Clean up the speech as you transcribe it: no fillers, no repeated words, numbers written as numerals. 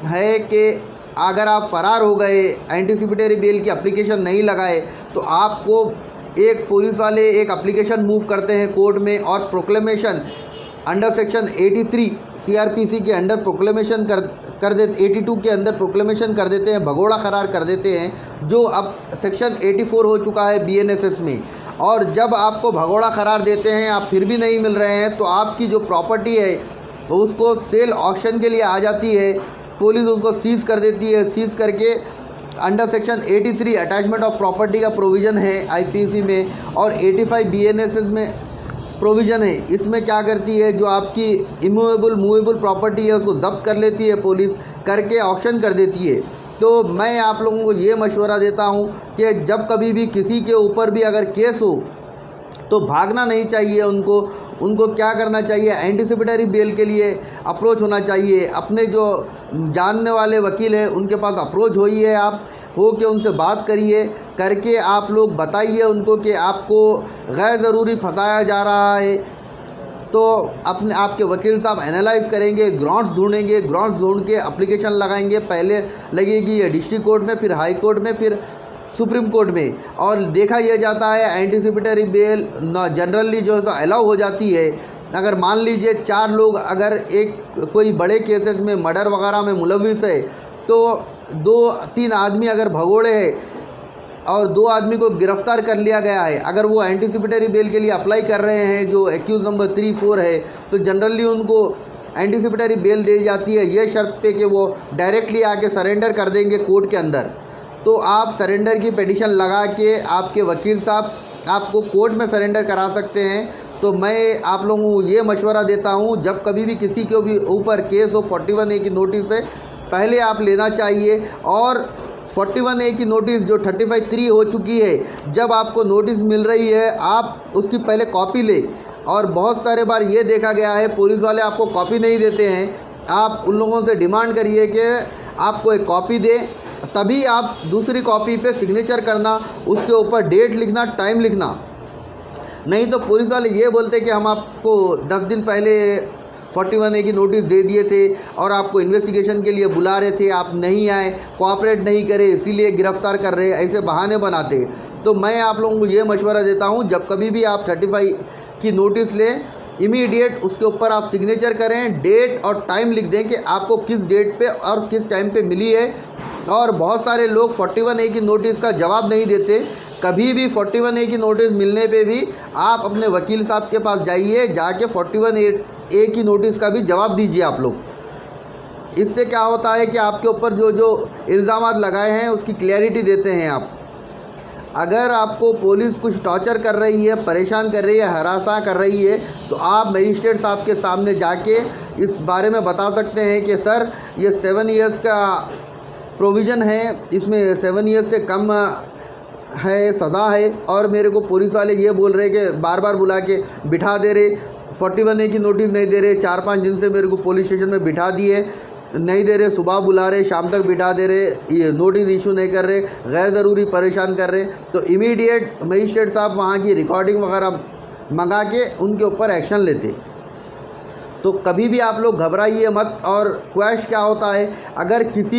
है कि अगर आप फ़रार हो गए, एंटीसिपेटरी बेल की एप्लीकेशन नहीं लगाए, तो आपको एक पुलिस वाले एक एप्लीकेशन मूव करते हैं कोर्ट में और प्रोक्लेमेशन अंडर सेक्शन 83 सीआरपीसी के अंडर प्रोक्लेमेशन कर देते, 82 के अंदर प्रोक्लेमेशन कर देते हैं, भगोड़ा करार कर देते हैं, जो अब सेक्शन 84 हो चुका है बीएनएसएस में। और जब आपको भगोड़ा करार देते हैं, आप फिर भी नहीं मिल रहे हैं, तो आपकी जो प्रॉपर्टी है उसको सेल ऑक्शन के लिए आ जाती है, पुलिस उसको सीज़ कर देती है। सीज़ करके under section 83 attachment of property का प्रोविज़न है आईपीसी में, और 85 बीएनएसएस में प्रोविज़न है। इसमें क्या करती है, जो आपकी इमूवेबल मूवेबल प्रॉपर्टी है उसको ज़ब्त कर लेती है पुलिस, करके ऑक्शन कर देती है। तो मैं आप लोगों को ये मशवरा देता हूँ कि जब कभी भी किसी के ऊपर भी अगर केस हो तो भागना नहीं चाहिए। उनको क्या करना चाहिए, एंटीसिपेटरी बेल के लिए अप्रोच होना चाहिए। अपने जो जानने वाले वकील हैं उनके पास अप्रोच होइए, आप हो के उनसे बात करिए, करके आप लोग बताइए उनको कि आपको गैर ज़रूरी फंसाया जा रहा है। तो आपके वकील साहब एनालाइज़ करेंगे, ग्राउंड्स ढूंढेंगे, ग्राउंड्स ढूंढ के एप्लीकेशन लगाएंगे। पहले लगेगी ये डिस्ट्रिक्ट कोर्ट में, फिर हाई कोर्ट में, फिर सुप्रीम कोर्ट में। और देखा यह जाता है एंटीसिपेटरी बेल जनरली जो है सो अलाउ हो जाती है। अगर मान लीजिए 4 लोग अगर कोई बड़े केसेस में मर्डर वगैरह में मुलविस है, तो 2-3 आदमी अगर भगोड़े हैं और 2 आदमी को गिरफ़्तार कर लिया गया है, अगर वो एंटीसिपेटरी बेल के लिए अप्लाई कर रहे हैं, जो एक्यूज़ नंबर 3-4 है, तो जनरली उनको एंटीसिपेटरी बेल दी जाती है, ये शर्त पे कि वो डायरेक्टली आके सरेंडर कर देंगे कोर्ट के अंदर। तो आप सरेंडर की पिटीशन लगा के आपके वकील साहब आपको कोर्ट में सरेंडर करा सकते हैं। तो मैं आप लोगों को ये मशवरा देता हूँ, जब कभी भी किसी के भी ऊपर केस हो, 41A की नोटिस है पहले आप लेना चाहिए। और 41A की नोटिस जो 35(3) हो चुकी है, जब आपको नोटिस मिल रही है आप उसकी पहले कॉपी लें। और बहुत सारे बार ये देखा गया है पुलिस वाले आपको कॉपी नहीं देते हैं, आप उन लोगों से डिमांड करिए कि आपको एक कॉपी दें, तभी आप दूसरी कॉपी पे सिग्नेचर करना, उसके ऊपर डेट लिखना, टाइम लिखना। नहीं तो पुलिस वाले ये बोलते कि हम आपको 10 दिन पहले 41A की नोटिस दे दिए थे और आपको इन्वेस्टिगेशन के लिए बुला रहे थे, आप नहीं आए, कोऑपरेट नहीं करे, इसीलिए गिरफ़्तार कर रहे, ऐसे बहाने बनाते। तो मैं आप लोगों को ये मशवरा देता हूँ, जब कभी भी आप 35 की नोटिस लें, इमीडिएट उसके ऊपर आप सिग्नेचर करें, डेट और टाइम लिख दें कि आपको किस डेट पे और किस टाइम पे मिली है। और बहुत सारे लोग 41A की नोटिस का जवाब नहीं देते। कभी भी 41A की नोटिस मिलने पे भी आप अपने वकील साहब के पास जाइए, जाके 41A की नोटिस का भी जवाब दीजिए आप लोग। इससे क्या होता है कि आपके ऊपर जो इल्ज़ामात लगाए हैं उसकी क्लैरिटी देते हैं आप। अगर आपको पुलिस कुछ टॉर्चर कर रही है, परेशान कर रही है, हरासा कर रही है, तो आप मजिस्ट्रेट साहब के सामने जाके इस बारे में बता सकते हैं कि सर ये 7 ईयर्स का प्रोविज़न है, इसमें 7 ईयर्स से कम है सज़ा है, और मेरे को पुलिस वाले ये बोल रहे कि बार बार बुला के बिठा दे रहे, 41A की नोटिस नहीं दे रहे, 4-5 दिन से मेरे को पुलिस स्टेशन में बिठा दिए, नहीं दे रहे, सुबह बुला रहे, शाम तक बिठा दे रहे, ये नोटिस इशू नहीं कर रहे, गैर ज़रूरी परेशान कर रहे। तो इमीडिएट मजिस्ट्रेट साहब वहाँ की रिकॉर्डिंग वगैरह मंगा के उनके ऊपर एक्शन लेते। तो कभी भी आप लोग घबराइए मत। और क्वेश्चन क्या होता है, अगर किसी